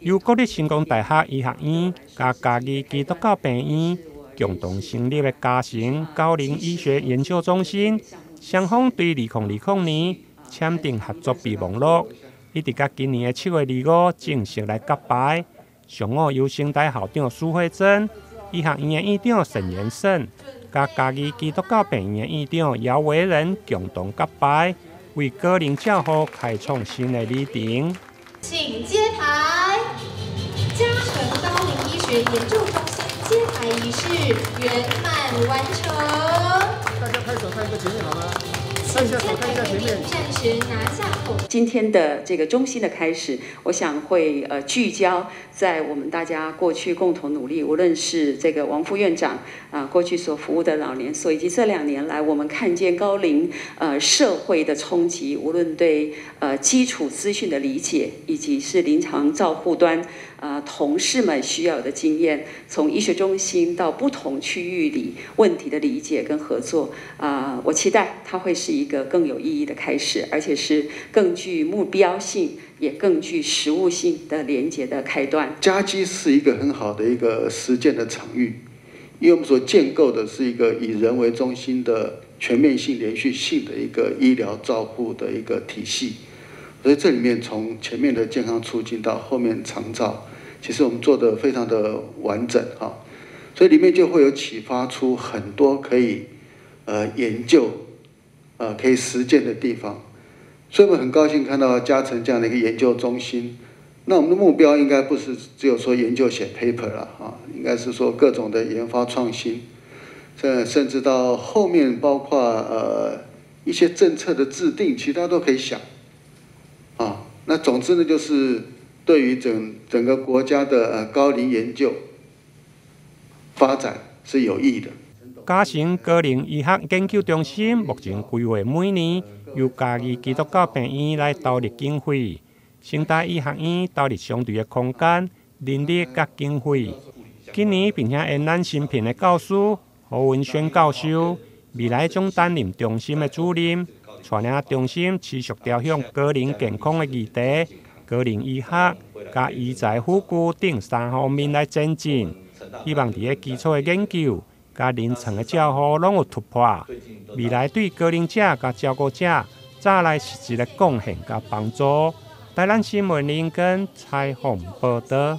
由国立成功大学医学院甲嘉义基督教病院共同成立的嘉诚高龄医学研究中心，双方对2020年签订合作备忘录，一直到今年的7月25正式来揭牌。上午由成大校长苏慧珍、医学院的院长陈延胜，甲嘉义基督教病院的院长姚维仁共同揭牌，为高龄照护开创新的里程。请揭牌，嘉诚高龄医学研究中心揭牌仪式圆满完成。大家拍手看一个前面好吗？请揭牌人员暂时拿下口。今天的这个中心的开始，我想会聚焦在我们大家过去共同努力，无论是这个王副院长过去所服务的老年所，以及这2年来我们看见高龄社会的冲击，无论对基础资讯的理解，以及是临床照护端同事们需要的经验，从医学中心到不同区域里问题的理解跟合作我期待它会是一个更有意义的开始，而且是更具目标性，也更具实务性的连结的开端。嘉基是一个很好的一个实践的场域，因为我们所建构的是一个以人为中心的全面性、连续性的一个医疗照护的一个体系，所以这里面从前面的健康促进到后面长照，其实我们做得非常的完整哈，所以里面就会有启发出很多可以研究可以实践的地方。所以我们很高兴看到嘉诚这样的一个研究中心。那我们的目标应该不是只有说研究写 paper 了应该是说各种的研发创新，甚至到后面包括一些政策的制定，其他都可以想那总之呢，就是对于整个国家的高龄研究发展是有益的。嘉诚高龄医学研究中心目前规划每年由嘉义基督教病院来投入经费，成大医学院投入相对的空间、人力甲经费。今年并且延揽新聘的教师胡文轩教授，未来将担任中心的主任，带领中心持续朝向高龄健康的议题、高龄医学、甲医材辅具等3方面来前进，希望伫个基础的研究、甲临床的照护拢有突破，未来对高龄者甲照顾者带来实质的贡献甲帮助。台南新闻林根采访报道。